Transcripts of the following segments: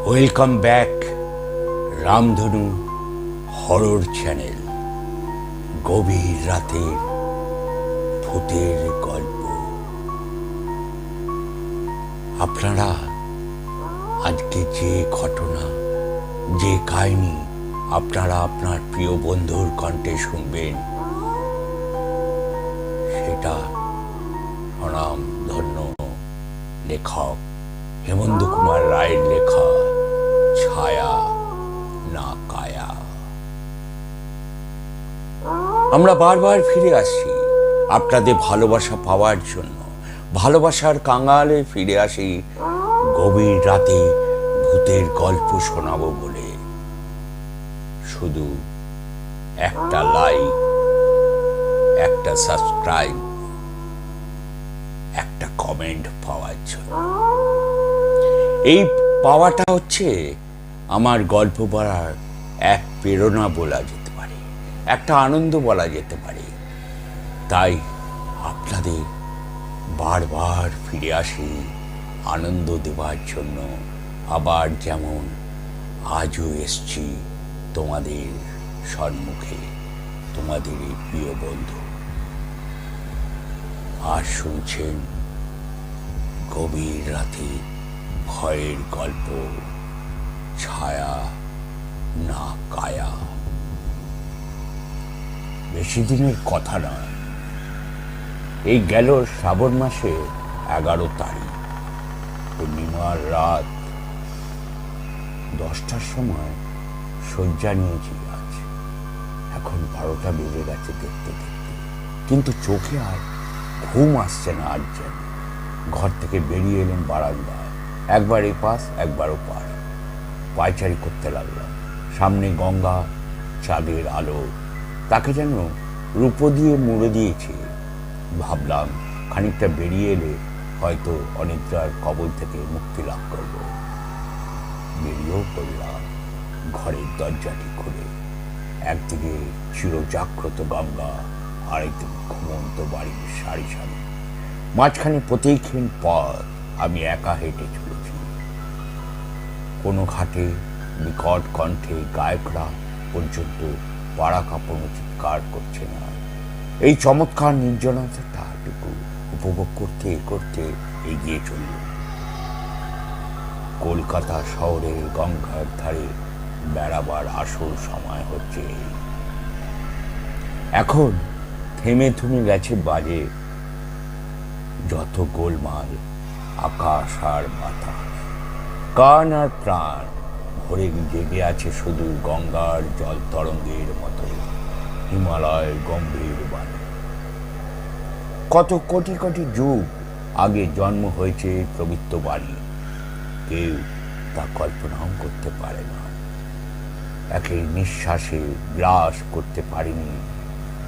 Welcome back রামধনু horror channel. গভীর রাতের ভূতের গল্প। আপনারা আজকে যে ঘটনা, যে কাহিনী আপনারা আপনার প্রিয় বন্ধুর কণ্ঠে শুনবেন, সেটা স্বনাম ধন্য লেখক হেমন্ত কুমার রায়ের লেখা ছায়া না কায়া। আমরা বারবার ফিরে আসছি আপনাদের ভালোবাসা পাওয়ার জন্য। ভালোবাসার কাঙালে ফিরে আসি গভীর রাতে ভূতের গল্প শোনাবো বলে। শুধু একটা লাইক, একটা সাবস্ক্রাইব, একটা কমেন্ট পাওয়ার জন্য। এই পাওয়াটা হচ্ছে আমার গল্প বলার এক প্রেরণা বলা যেতে পারে, একটা আনন্দ বলা যেতে পারে। তাই আপনাদের বারবার ফিরে আসি আনন্দ দেওয়ার জন্য। আবার যেমন আজও এসছি তোমাদের সম্মুখে, তোমাদের এই প্রিয় বন্ধু। আর শুনছেন গভীর রাতে ভয়ের গল্প ছায়া না কায়া। বেশি দিনের কথা নয়, এই গেল শ্রাবণ মাসে 11 তারিখ পূর্ণিমার রাত 10টার সময় শয্যা নিয়েছি আজ। এখন 12টা বেজে গেছে দেখতে দেখতে, কিন্তু চোখে আর ঘুম আসছে না। আজ যেন ঘর থেকে বেরিয়ে এলাম বারান্দায়, একবার এপাশ একবার ওপাশ পায়চারি করতে লাগলাম। সামনে গঙ্গা, চাঁদের আলো তাকে যেন রূপো দিয়ে মুড়ে দিয়েছে। ভাবলাম খানিকটা বেরিয়ে এলে হয়তো অনিদ্রার কবল থেকে মুক্তি লাভ করব। বেরিয়েও পড়লাম ঘরের দরজাটি খুলে। একদিকে চিরজাগ্রত গঙ্গা, আরেকদিকে ঘুমন্ত বাড়ির সারি সারি। মাঝখানে প্রতীকহীন পথ, আমি একা হেঁটে চলেছি। কোনো ঘাটে বিকট কণ্ঠে গায়করা পর্যন্ত পাড়া কাঁপানো চিৎকার করছে না। এই চমৎকার নির্জনতাটুকু উপভোগ করতে করতে এগিয়ে চলল। কলকাতা শহরের গঙ্গার ধারে বেড়াবার আসল সময় হচ্ছে। এখন থেমে থুমে গেছে বাজে যত গোলমাল, আকাশ আর বাতাস। কান আর প্রাণ ভরে জেগে আছে শুধু গঙ্গার জল তরঙ্গের মতো হিমালয়ের গম্ভীর বাণী। কত কোটি কোটি যুগ আগে জন্ম হয়েছে পবিত্র বাণী, কেউ তা কল্পনাও করতে পারে না। একে নিঃশ্বাসে গ্রাস করতে পারেনি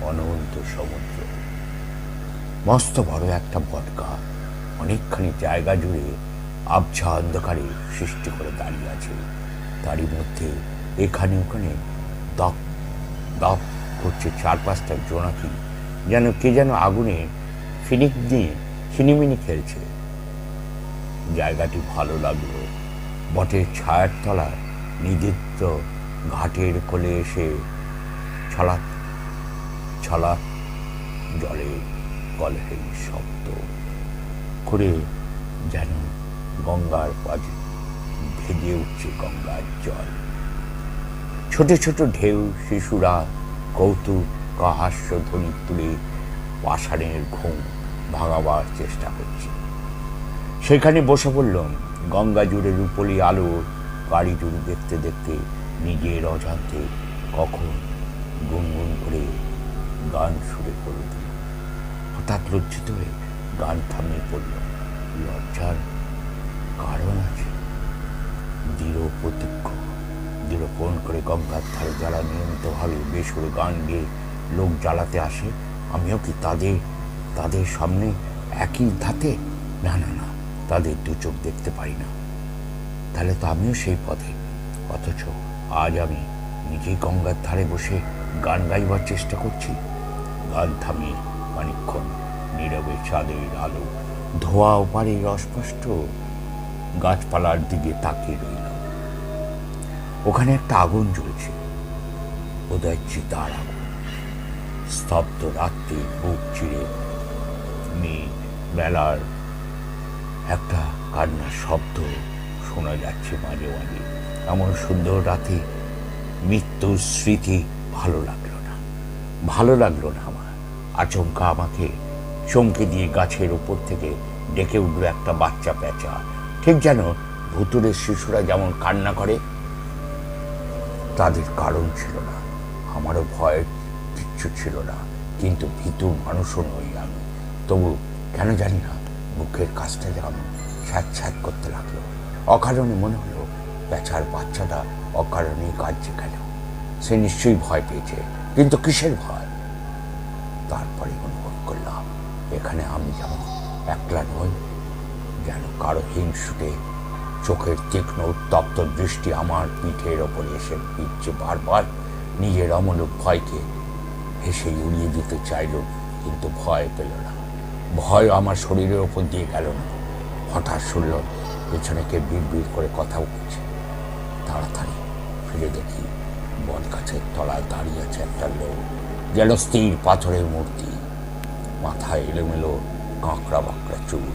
অনন্ত সমুদ্র। মস্ত বড় একটা বটকা অনেকখানি জায়গা জুড়ে আবছা অন্ধকারে সৃষ্টি করে দাঁড়িয়ে আছে। তারই মধ্যে এখানে ওখানে দপ দপ করছে 4-5টা জোনাকি, যেন কে যেন আগুনে ফিনিক দিয়ে ছিনিমিনি খেলছে। জায়গাটি ভালো লাগলো। বটের ছায়ার তলায় নির্দিষ্ট ঘাটের কোলে এসে ছলাৎ ছলাৎ জলে কলহের শব্দ করে যেন গঙ্গার পাশে ভেজে উঠছে গঙ্গার জল। ছোট ছোট ঢেউ, শিশুরা কৌতুক হাস্য ধ্বনি তুলে পাষাণের ঘুম ভাঙাবার চেষ্টা করছে। সেখানে বসে পড়লাম। গঙ্গা জুড়ে রূপলি আলো গাড়ি জুড়ে দেখতে দেখতে নিজের অজান্তে কখন গুনগুন করে গান শুরু করে দিল। হঠাৎ লজ্জিত হয়ে গান থামিয়ে পড়ল। লজ্জার কারণ আছে। দৃঢ় প্রতিজ্ঞ দৃঢ়পণ করে গঙ্গার ধারে যারা নিয়মিতভাবে বেসুরে গান গেয়ে লোক জ্বালাতে আসে, আমিও কি তাদের সামনে একই ধাতে? না না না, তাদের দু চোখ দেখতে পারি না। তাহলে তো আমিও সেই পথে। অথচ আজ আমি নিজেই গঙ্গার ধারে বসে গান গাইবার চেষ্টা করছি। গান থামিয়ে খানিকক্ষণ নীরবে চাঁদের আলো ধোয়া ওপারের অস্পষ্ট গাছপালার দিকে তাকিয়ে রইল। ওখানে একটা আগুন জ্বলছে, বোধহয় চিতার আগুন। স্তব্ধ রাত্রি বুক চিরে বেলার একটা কান্নার শব্দ শোনা যাচ্ছে মাঝে মাঝে। এমন সুন্দর রাতে মৃত্যুর স্মৃতি ভালো লাগলো না, ভালো লাগলো না আমার। আচমকা আমাকে চমকে দিয়ে গাছের উপর থেকে ডেকে উঠল একটা বাচ্চা পেঁচা, ঠিক যেন ভুতুড়ের শিশুরা যেমন কান্না করে। তাদের কারণ ছিল না, আমারও ভয়ের কিচ্ছু ছিল না, কিন্তু ভীতু মানুষও নই আমি। তবু কেন জানি না বুকের কাজটা যেমন ছ্যাঁত ছ্যাঁত করতে লাগলো। অকারণে মনে হলো পেঁচার বাচ্চাটা অকারণেই কাঁদছে কেন। সে নিশ্চয়ই ভয় পেয়েছে, কিন্তু কিসের ভয়? তারপরে অনুভব করলাম এখানে আমি যেমন একলা নই, যেন কারো হিংসুটে চোখের তীক্ষ্ণ উত্তপ্ত দৃষ্টি আমার পিঠের ওপরে এসে পিঠছে বারবার। নিজের অমূলক ভয়কে হেসে উড়িয়ে দিতে চাইল, কিন্তু ভয় পেল না। ভয় আমার শরীরের ওপর দিয়ে গেল না। হঠাৎ শুনল পেছনে কে বিড় করে কথা বলছে। তাড়াতাড়ি ফিরে দেখি বট গাছের তলায় দাঁড়িয়ে আছে একটা লোক, যেন স্থির পাথরের মূর্তি। মাথায় এলোমেলো কাঁকড়া বাঁকড়া চুল,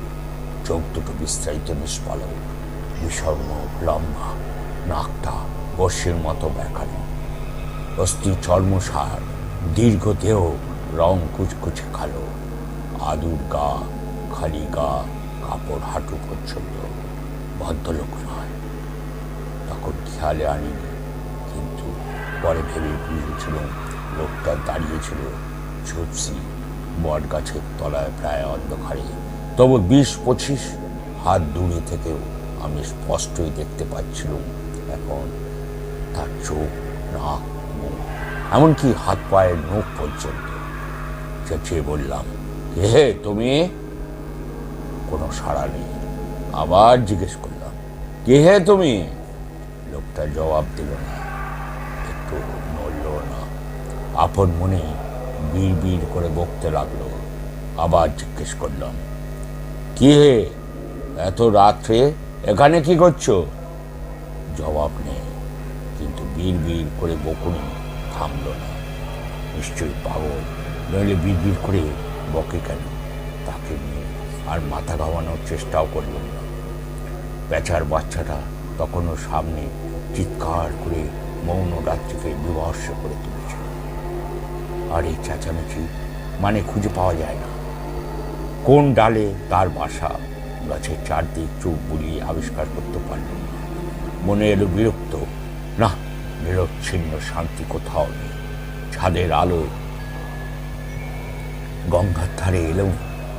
চোখ দুটো বিস্তারিত নিষ্পালক, বিষণ্ণ লম্বা, নাকটা বর্ষের মতো বেঁকানো, অস্থি চর্মসার, দীর্ঘ দেহ, রং কুচকুচে কালো, আদুর গা, খালি গা, কাপড় হাঁটু পর্যন্ত। ভদ্রলোক নয়, তখন খেয়ালে আনিনি, কিন্তু পরে ভেবে বুঝেছিলাম লোকটা দাঁড়িয়েছিল ঝুপসি বট গাছের তলায় প্রায় অন্ধকারে। তবু 20-25 হাত দূরে থেকেও আমি স্পষ্টই দেখতে পাচ্ছিলাম এখন তার চোখ, নাক, মুখ, এমনকি হাত পায়ের নখ পর্যন্ত। চেঁচিয়ে বললাম, হে তুমি? কোনো সাড়া নেই। আবার জিজ্ঞেস করলাম, কে হে তুমি? লোকটা জবাব দিল না, একটু নড়ল না। আপন মনে বিড় করে বকতে লাগলো। আবার জিজ্ঞেস করলাম, কি হে, এত রাত্রে এখানে কি করছো? জবাব নেই, কিন্তু বিড় করে বকুনি থামল না। নিশ্চয়ই পাগল, নইলে বিড় করে বকে কেন? তাকে নিয়ে আর মাথা ঘামানোর চেষ্টাও করলাম না। পেঁচার বাচ্চাটা তখনও সামনে চিৎকার করে মৌন রাত্রিকে বিভৎস করে তুলেছে। আর এই চেঁচামেচি মানে খুঁজে পাওয়া যায় না। কোন ডালে তার বাসা, গাছের চারদিক চোখ বুলিয়ে আবিষ্কার করতে পারলাম না। মনে এলো বিরক্ত, না, নিরচ্ছিন্ন শান্তি কোথাও নেই। ছাদের আলো গঙ্গার ধারে এলেও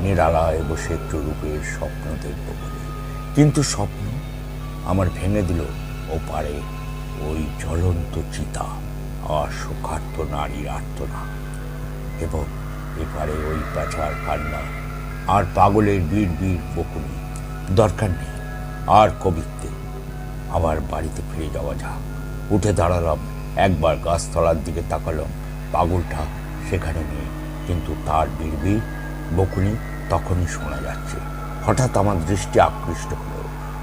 নিরালায় বসে একটু রূপের স্বপ্ন দেখব বলে, কিন্তু স্বপ্ন আমার ভেঙে দিল ওপারে ওই জ্বলন্ত চিতা আর শোকার্ত নারীর আর্তনা, এবং এপারে ওই পেঁচার কান্না আর পাগলের বিড় বকুনি। দরকার নেই আর কবিত্বে, আবার বাড়িতে ফিরে যাওয়া যাক। উঠে দাঁড়ালাম, একবার গাছতলার দিকে তাকালাম। পাগলটা সেখানে নেই, কিন্তু তার বিড় বকুনি তখনই শোনা যাচ্ছে। হঠাৎ আমার দৃষ্টি আকৃষ্ট হলো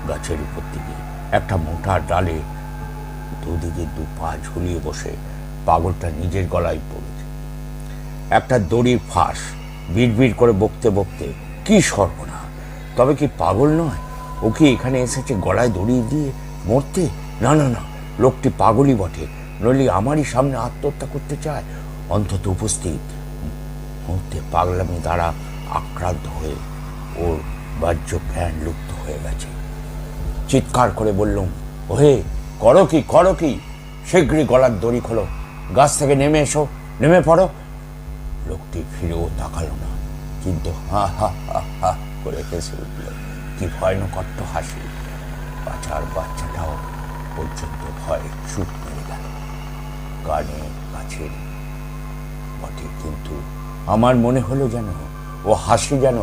গাছের উপর দিকে। একটা মোটা ডালে দুদিকে 2 পা ঝুলিয়ে বসে পাগলটা নিজের গলায় পড়েছে একটা দড়ির ফাঁস। বিড় করে বকতে বকতে, কি সর্বনা! তবে কি পাগল নয়? ও কি এখানে এসেছে গলায় দড়ি দিয়ে মরতে? না না না, লোকটি পাগলই বটে, নইলে আমারই সামনে আত্মহত্যা করতে চায়। অন্তত উপস্থিত মুহূর্তে পাগলামি দ্বারা আক্রান্ত হয়ে ওর বাহ্য জ্ঞান লুপ্ত হয়ে গেছে। চিৎকার করে বললুম, ওহে, করো কি? শীঘ্রই গলার দড়ি খোলো, গাছ থেকে নেমে এসো, নেমে পড়ো। লোকটি ফিরেও তাকালো না, কিন্তু হা হা হা হা করে হেসে উঠল। কি ভয়ানকট্ট হাসি! বাচ্চার বাচ্চাটাও পর্যন্ত ভয়ে চুপ মেরে গেল। কানে কাছের বটে, কিন্তু আমার মনে হলো যেন ও হাসি যেন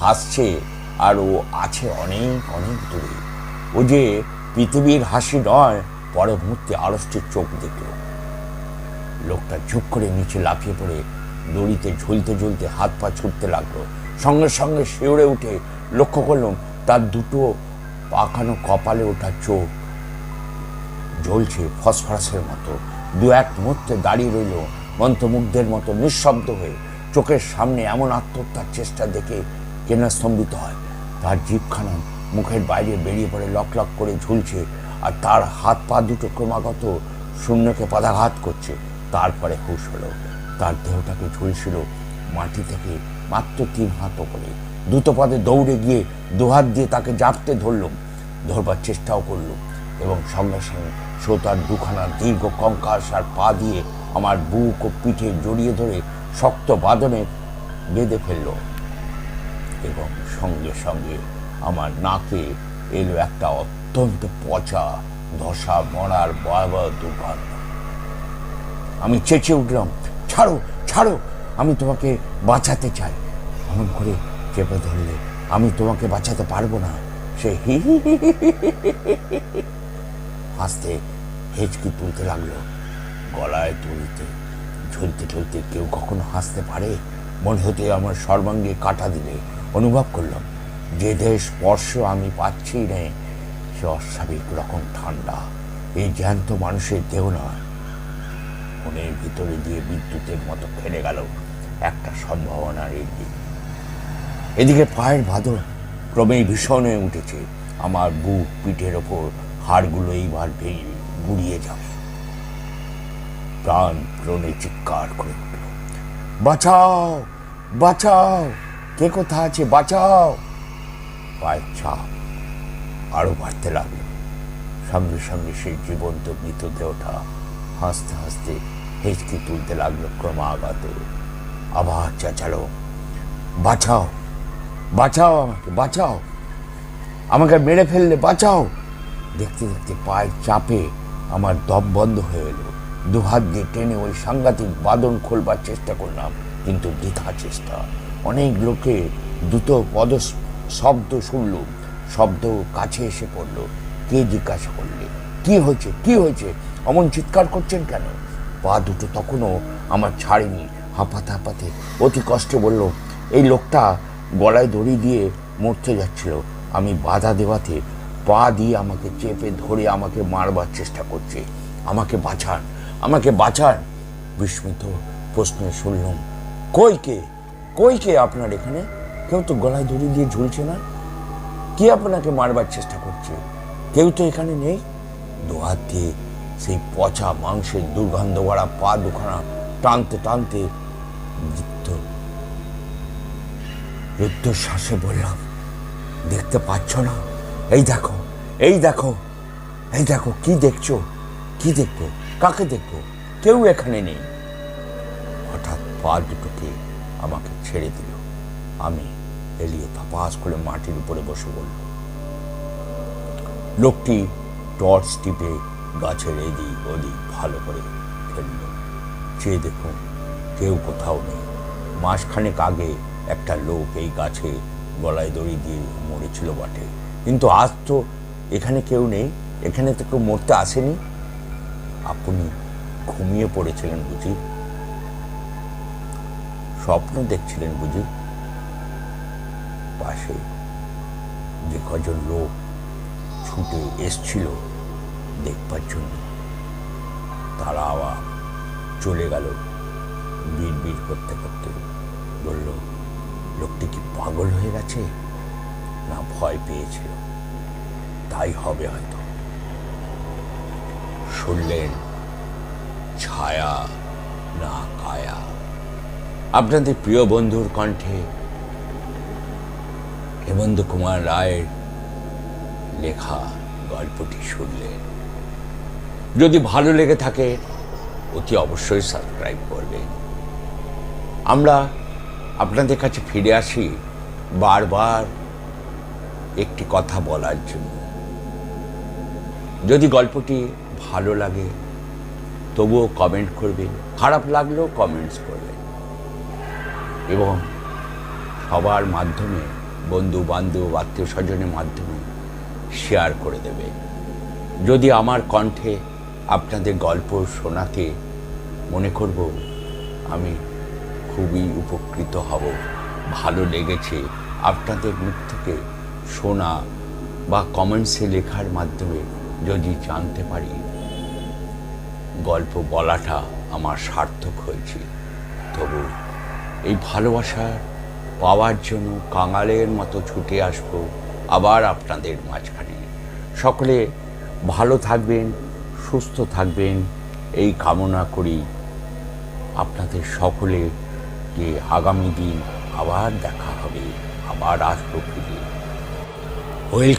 হাসছে, আর ও আছে অনেক অনেক দূরে। ও যে পৃথিবীর হাসি নয়। পরে মুহূর্তে আড়ষ্টের চোখ দেখল। লোকটা ঝুঁক করে নিচে লাফিয়ে পড়ে দড়িতে ঝুলতে হাত পা ছুটতে লাগলো। সঙ্গে সঙ্গে শিউরে উঠে লক্ষ্য করলাম তার দুটো পাকানো কপালে ওঠা চোখ জ্বলছে ফসফরাসের মতো। দু এক মুহূর্তে দাঁড়িয়ে রইল মন্ত্রমুগ্ধের মতো নিঃশব্দ হয়ে। চোখের সামনে এমন আত্মহত্যার চেষ্টা দেখে কেনা স্তম্ভিত হয়। তার জিভখানা মুখের বাইরে বেরিয়ে পড়ে লক লক করে ঝুলছে, আর তার হাত পা দুটো ক্রমাগত শূন্যকে পদাঘাত করছে। তারপরে হুঁশ হলো, তার দেহটাকে ঝুলছিল মাটি থেকে মাত্র 3 হাত ওপরে। দ্রুতপদে দৌড়ে গিয়ে দুহাত দিয়ে তাকে জাপতে ধরলুম, ধরবার চেষ্টাও করলুম, এবং সঙ্গে সঙ্গে সে তার দুখানা দীর্ঘ কঙ্কালসার পা দিয়ে আমার বুক ও পিঠে জড়িয়ে ধরে শক্ত বাঁধনে বেঁধে ফেলল, এবং সঙ্গে সঙ্গে আমার নাকে এলো একটা অত্যন্ত পচা ধসা মরার ভয়াবহ দুর্গন্ধ। আমি চেঁচিয়ে উঠলাম, ছাড়ো ছাড়ো, আমি তোমাকে বাঁচাতে চাই। এমন করে চেপে ধরলে আমি তোমাকে বাঁচাতে পারবো না। সে হি হি হি হাসতে হেঁচকি তুলতে লাগলো। গলায় তুলতে ঝুলতে ঝুলতে কেউ কখনো হাসতে পারে? মনে হতে আমার সর্বাঙ্গে কাটা দিলে। অনুভব করলাম যে দেহ স্পর্শ আমি পাচ্ছি নে, সে অস্বাভাবিক রকম ঠান্ডা। এই জ্যান্ত মানুষের দেহ নয়। মনের ভিতরে দিয়ে বিদ্যুতের মতো খেলে গেল একটা সম্ভাবনার ইঙ্গিত। এদিকে পায়ের বাঁধন ক্রমেই ভীষণ হয়ে উঠেছে। আমার বুক পিঠের ওপর হাড়গুলো এইবার ভেঙে গুড়িয়ে যাবে। প্রাণ প্রাণে চিৎকার করে উঠল, বাঁচাও বাঁচাও, কে কোথা আছে, বাঁচাও। পায়ের চাপ আরো বাড়তে লাগলো। সঙ্গে সঙ্গে সেই জীবন্ত মৃতদেহটা হাসতে হাসতে হেঁচকি তুলতে লাগলো ক্রমাগত। আবার চেঁচালো, বাঁচাও বাঁচাও, আমাকে বাঁচাও, আমাকে মেরে ফেললে বাঁচাও। দেখতে দেখতে পায়ের চাপে আমার দম বন্ধ হয়ে এলো। দুহাত দিয়ে টেনে ওই সাংঘাতিক বাঁধন খোলবার চেষ্টা করলাম, কিন্তু বৃথা চেষ্টা। অনেক লোকে দ্রুত পদ শব্দ শুনলুম, শব্দ কাছে এসে পড়লো। কে জিজ্ঞাসা করলে, কি হয়েছে, কি হয়েছে, অমন চিৎকার করছেন কেন? পা দুটো তখনও আমার ছাড়েনি। হাঁপাতে হাঁপাতে অতি কষ্টে বলল, এই লোকটা গলায় দড়ি দিয়ে মরতে যাচ্ছিল। আমি বাধা দেওয়াতে পা দিয়ে আমাকে চেপে ধরে আমাকে মারবার চেষ্টা করছে। আমাকে বাঁচান, আমাকে বাঁচান। বিস্মিত প্রশ্নে শুনলাম, কই কে, কই কে আপনার এখানে? কেউ তো গলায় দড়ি দিয়ে ঝুলছে না। কে আপনাকে মারবার চেষ্টা করছে? কেউ তো এখানে নেই। দুহাত দিয়ে সেই পচা মাংসের দুর্গন্ধ ভরা পা দুখানা টানতে টানতে রুদ্ধশ্বাসে বললাম, দেখতে পাচ্ছ না? এই দেখো, এই দেখো, এই দেখো। কি দেখছো? কি দেখবো? কাকে দেখবো? কেউ এখানে নেই। হঠাৎ পা দুটোকে আমাকে ছেড়ে দিল। আমি এলিয়ে তাপাস করে মাটির উপরে বসে পড়ল। লোকটি টর্চ টিপে গাছের এদিক ওদিক ভালো করে ফেলল। চেয়ে দেখুন, কেউ কোথাও নেই। মাসখানেক আগে একটা লোক এই গাছে গলায় দড়ি দিয়ে মরেছিল বটে, কিন্তু আজ তো এখানে কেউ নেই। এখানে তো কেউ মরতে আসেনি। আপনি ঘুমিয়ে পড়েছিলেন বুঝি? স্বপ্ন দেখছিলেন বুঝি? পাশে যে কজন লোক ছুটে এসছিল দেখবার জন্য, তারা আবার চলে গেল বিড় বিড় করতে করতে। বলল, লোকটি কি পাগল হয়ে গেছে, না ভয় পেয়েছিল? তাই হবে হয়তো। শুনলেন ছায়া না কায়া। আপনাদের প্রিয় বন্ধুর কণ্ঠে হেমন্ত কুমার রায়ের লেখা গল্পটি শুনলেন। যদি ভালো লেগে থাকে অতি অবশ্যই সাবস্ক্রাইব করবেন। আমরা আপনাদের কাছে ফিরে আসি বারবার একটি কথা বলার জন্য। যদি গল্পটি ভালো লাগে তবুও কমেন্ট করবেন, খারাপ লাগলেও কমেন্টস করবেন, এবং সবার মাধ্যমে, বন্ধু বান্ধব আত্মীয় স্বজনের মাধ্যমে শেয়ার করে দেবে। যদি আমার কণ্ঠে আপনাদের গল্প শোনাতে মনে করব, আমি খুবই উপকৃত হব। ভালো লেগেছে আপনাদের মুখ থেকে শোনা বা কমেন্টসে লেখার মাধ্যমে যদি জানতে পারি, গল্প বলাটা আমার সার্থক হয়েছে। তবু এই ভালোবাসা পাওয়ার জন্য কাঙালের মতো ছুটে আসবো আবার আপনাদের মাঝখানে। সকলে ভালো থাকবেন, সুস্থ থাকবেন এই কামনা করি। আপনাদের সকলে যে আগামী দিন আবার দেখা হবে, আবার আসবো ফিরে। ওয়েল